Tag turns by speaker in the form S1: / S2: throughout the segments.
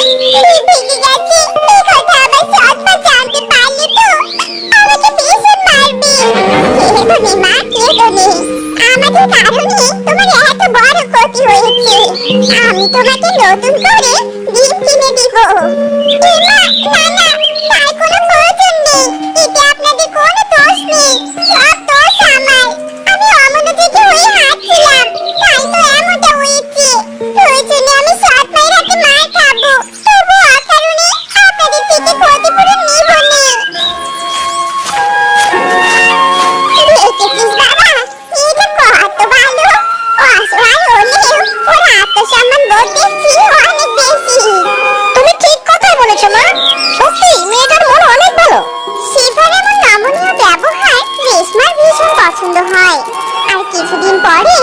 S1: ভেগে গেছে, এই কথা আমার সৎ মা জানতে পারলে তো আমাকে ভীষণ মারবে। কেঁদো নে মা, কেঁদো নে। আমাদের কারণে তোমার এত বড় ক্ষতি হয়েছে। আমি তোমাকে নতুন করে ডিম কিনে দিব। মা, না না, তার কোনো প্রয়োজন নেই। এতে আপনাদের কোনো দোষ নেই, সব দোষ আমার। আমি অমনোযোগী হয়ে হাঁটছিলাম, তাই তো এমনটা হয়েছে। প্রয়োজনে আমি সৎ মায়ের হাতে মার খাবো, তবু অকারণে আপনাদের থেকে ক্ষতিপূরণ নিব না। দেখেছিস বাবা, এটা কত ভালো। অসহায় হলেও ওর আত্মসম্মান বোধ দেখছি অনেক বেশি। তুমি ঠিক কথাই বলেছো মা, সত্যি মেয়েটার মন অনেক ভালো। শিফার এমন নমনীয় ব্যবহার রেশমার ভীষণ পছন্দ হয়। আর কিছুদিন পরে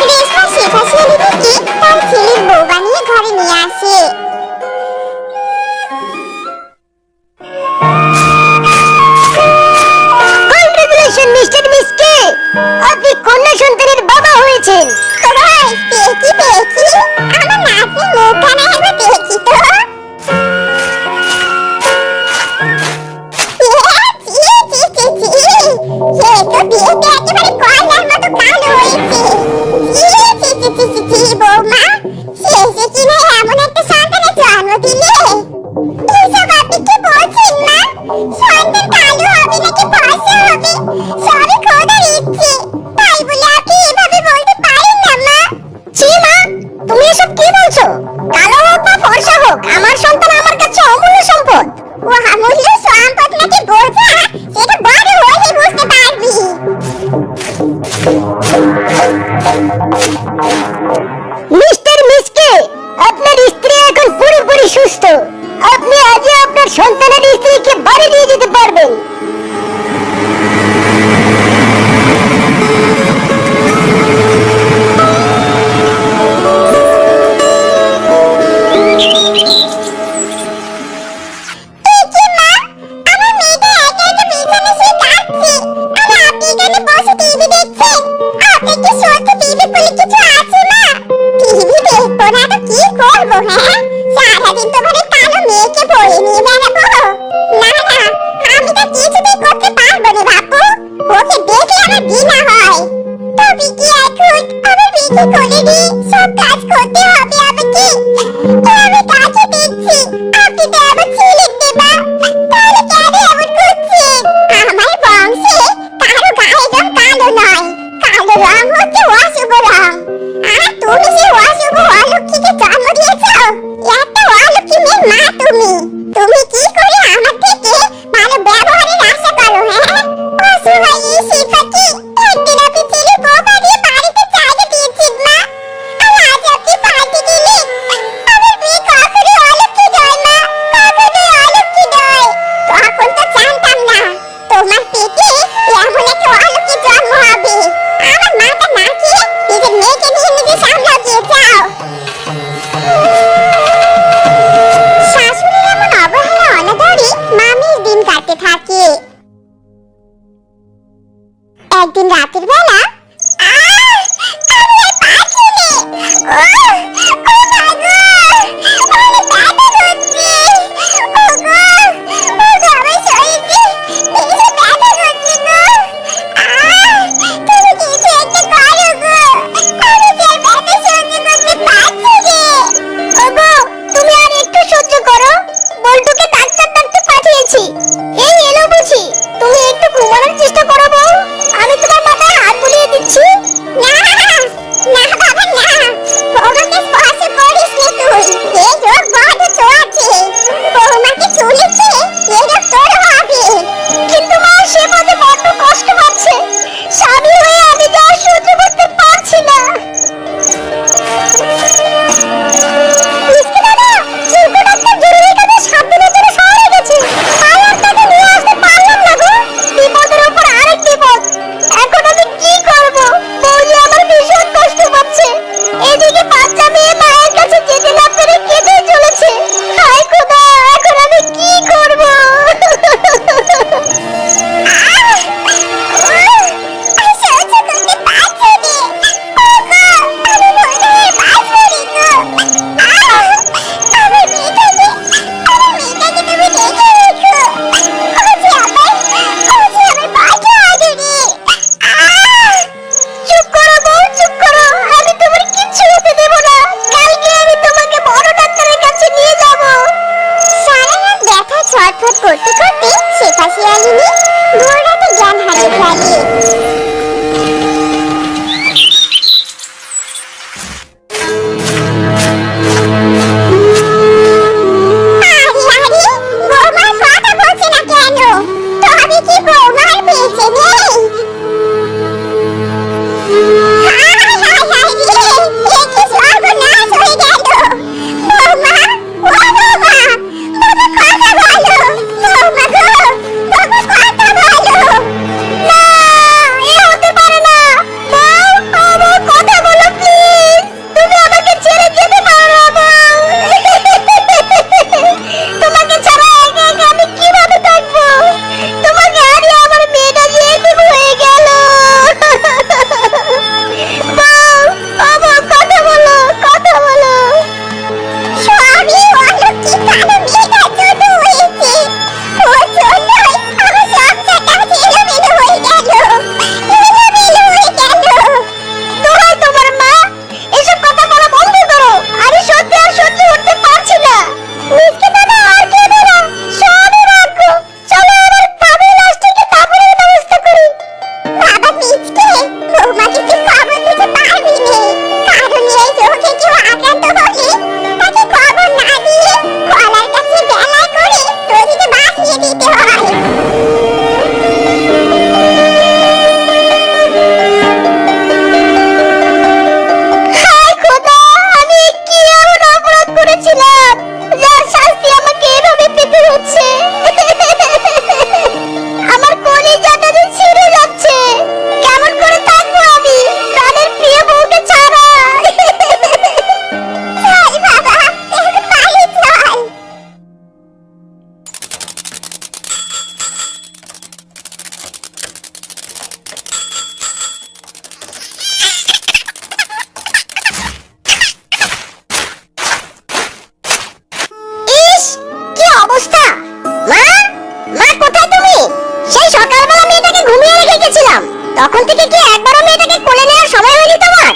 S1: রেশমা শিফা শিয়ালিনীকে তার ছেলের বউ বানিয়ে ঘরে নিয়ে আসে। কংগ্রেচুলেশন মিস্টার মিসকে, আপনি কন্যা সন্তানের বাবা হয়েছেন। ভাই দেখি দেখি, আমার নাতনি মুখখানা একবার দেখি তো। আমার সন্তান আমার কাছে অমূল্য সম্পদ। ও অমূল্য সম্পদ নাকি বোঝা, সেটা বড় হলে বুঝতে পারবি। মিস্টার মিসকে, আপনার স্ত্রী এখন পুরোপুরি সুস্থ। আপনি আজই আপনার সন্তানের স্ত্রীকে বাড়ি নিয়ে যেতে পারবেন। সারাদিন তোমার কালো মেয়েকে বয়ে নিয়ে বেড়াবো? না না, আমি তো কিছু শাস্তি আমাকে এভাবে পেতে হচ্ছে? আমার কলিজাটা যে ছিঁড়ে যাচ্ছে। কেমন করে থাকবো আমি প্রাণের প্রিয় বউকে ছাড়া? চল বাবা, এখন বাড়ি চল। ইস, কি অবস্থা! মা, মা কোথায় তুমি? সেই সকালবেলা মেয়েটাকে ঘুমিয়ে রেখে গেছিলাম, তখন থেকে কি একবারও মেয়েটাকে কোলে নেওয়ার সময় হয়নি তোমার?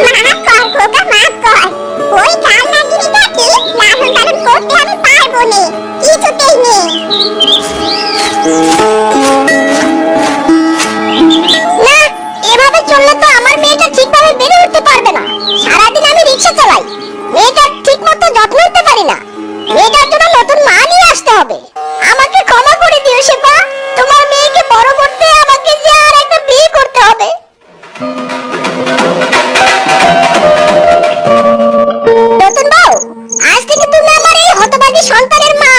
S1: মাফ কর খোকা, মাফ কর। ওই কাল নাগিনীটাকে লালন পালন করতে আমি পারবো না, কিছুতেই না। না, এভাবে চললে তো আমার মেয়েটা ঠিকভাবে বেড়ে উঠতে পারবে না। সারাদিন আমি রিক্সা চালাই, মেয়েটার ঠিক মতো যত্ন নিতে পারি না। মেয়েটার জন্য নতুন মা নিয়ে আসতে হবে। আমাকে ক্ষমা করে দিও শেফা, তোমার মেয়েকে বড় করতে আমাকে যে আর একটা বিয়ে করতে হবে। নতুন বউ, আজ থেকে তুমি আমার এই হতভাগী সন্তানের মা।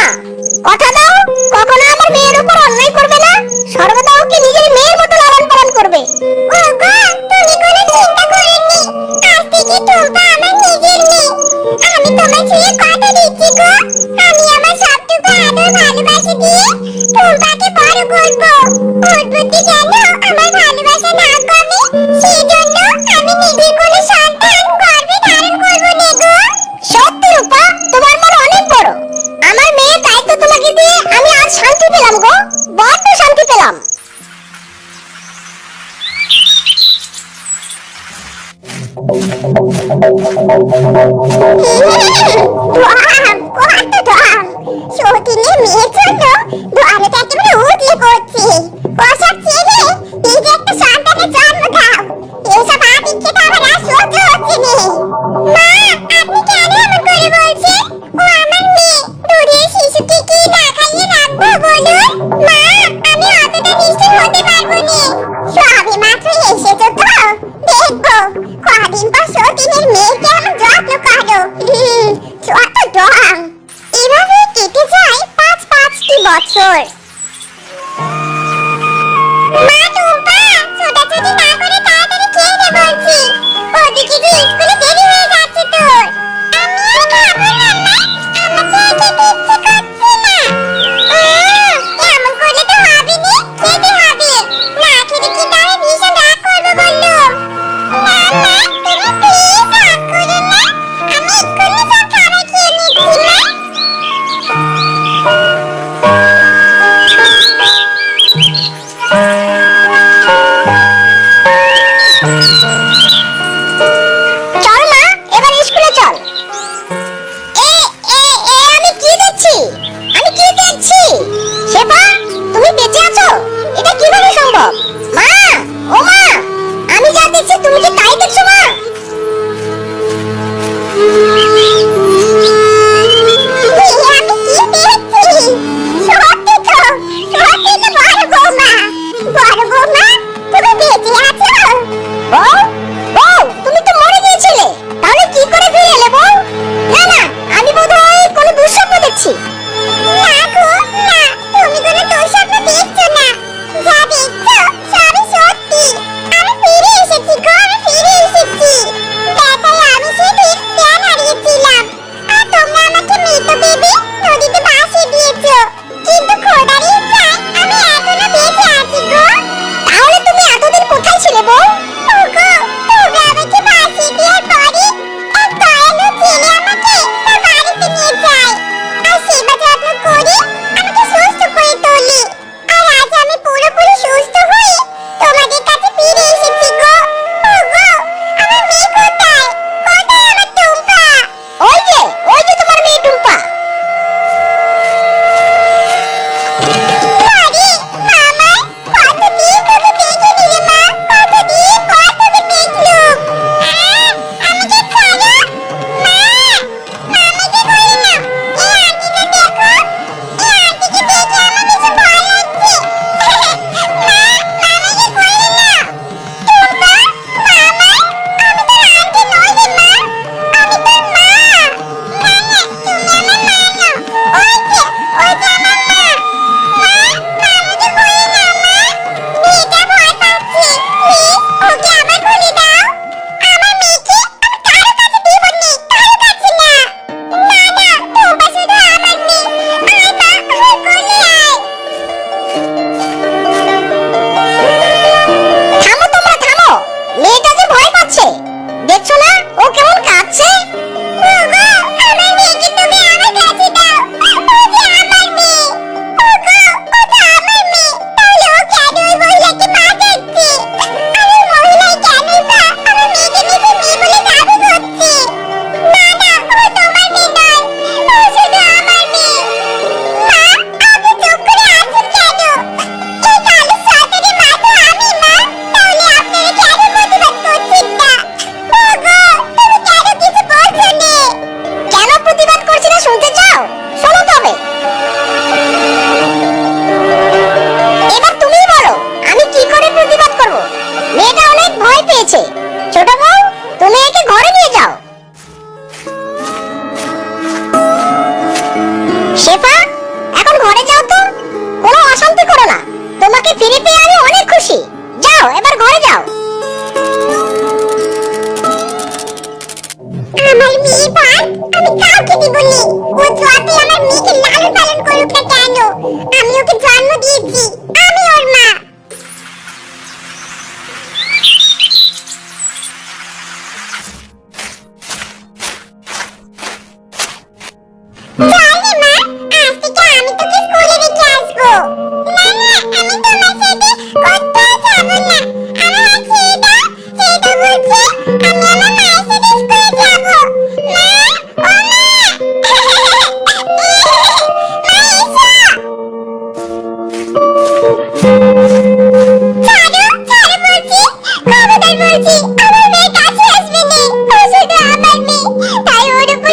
S1: কথা দাও, কখনো আমার মেয়ের উপর অন্যায় করবে না, সর্বদা ওকে নিজের মেয়ের মতো লালন পালন করবে। ওগো, তুমি কোনো চিন্তা করোনি, আজ থেকে টুম্পা আমার নিজের মেয়ে। আমি তোমায় ছুঁয়ে কথা দিচ্ছি গো, আমি আমার সবটুকু আদর ভালোবাসা দিয়ে টুম্পাকে বড় করব। ওর প্রতি যেন আমার ভালোবাসা না কমে, সেজন্য আমি নিজের কোনো সন্তান গর্ভে ধারণ করব না গো। সত্যি রূপা, তোমার মন অনেক বড়। আমার মেয়ের দায়িত্ব তোমাকে দিয়ে আমি আজ শান্তি পেলাম গো, বড্ড শান্তি পেলাম। সতীনের মেয়ের জন্য দোয়ারে একেবারে উঠলে পড়ছে। পোশাক ছেড়ে নিজে একটা সন্তানের জন্ম দাও, এসব আদিক্ষে তো আমার আর সহ্য হচ্ছে না। মা, আপনি কেন এমন করে বলছেন? ও আমার মেয়ে, দুধের শিশুকে কি না খাইয়ে রাখবো বলুন? মা, আমি অতটা নিশ্চিত হতে পারবো না। সবে মাত্র এসেছো তো, দেখবো কদিন পর সতীনের মেয়েকে আমার যত্ন করো। যত ডং। এভাবে কেটে যায় ৫টি বছর। মা টুম্পা, ছোটাছুটি না করে তাড়াতাড়ি খেয়ে নে বলছি, ওদিকে যে স্কুলে দেরি হয়ে যাচ্ছে তোর। আমি আর খাবো না মা, আমার যে খেতে ইচ্ছে করছে না। এমন করলে তো হবে না, খেতে হবে। না খেলে কিন্তু আমি ভীষণ রাগ করবো বললুম। না মা, তুমি প্লিজ রাগ করো না, আমি এক্ষুনি সব খাবার খেয়ে নিচ্ছি মা।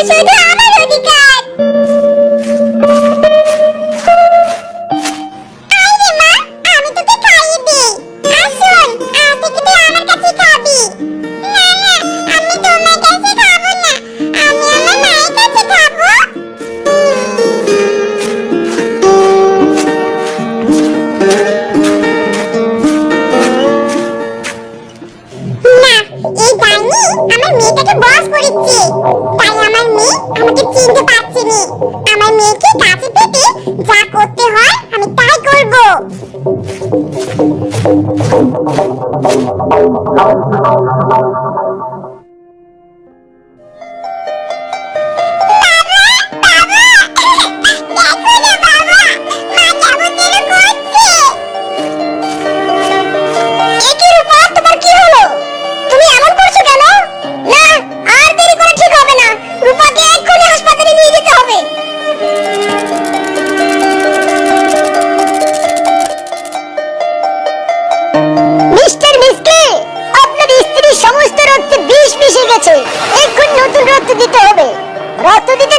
S1: শুধু আমার অধিকার। আরে মা, আমি তোকে খাইয়ে দিই। আসুন, আজ থেকে তুই আমার কাছে খাবি। না না, আমি তোমার কাছে খাবো না, আমি আমার মায়ের কাছে খাবো। না, এই ডাইনি আমার মেয়েটাকে বশ করেছে, তাই আমার মেয়ে আমাকে চিনতে পারছে না। আমার মেয়েকে কাছে পেতে যা করতে হয় আমি তাই করব। সমস্ত রক্তে বিষ মিশে গেছে, এখন নতুন রক্ত দিতে হবে। রক্ত দিতে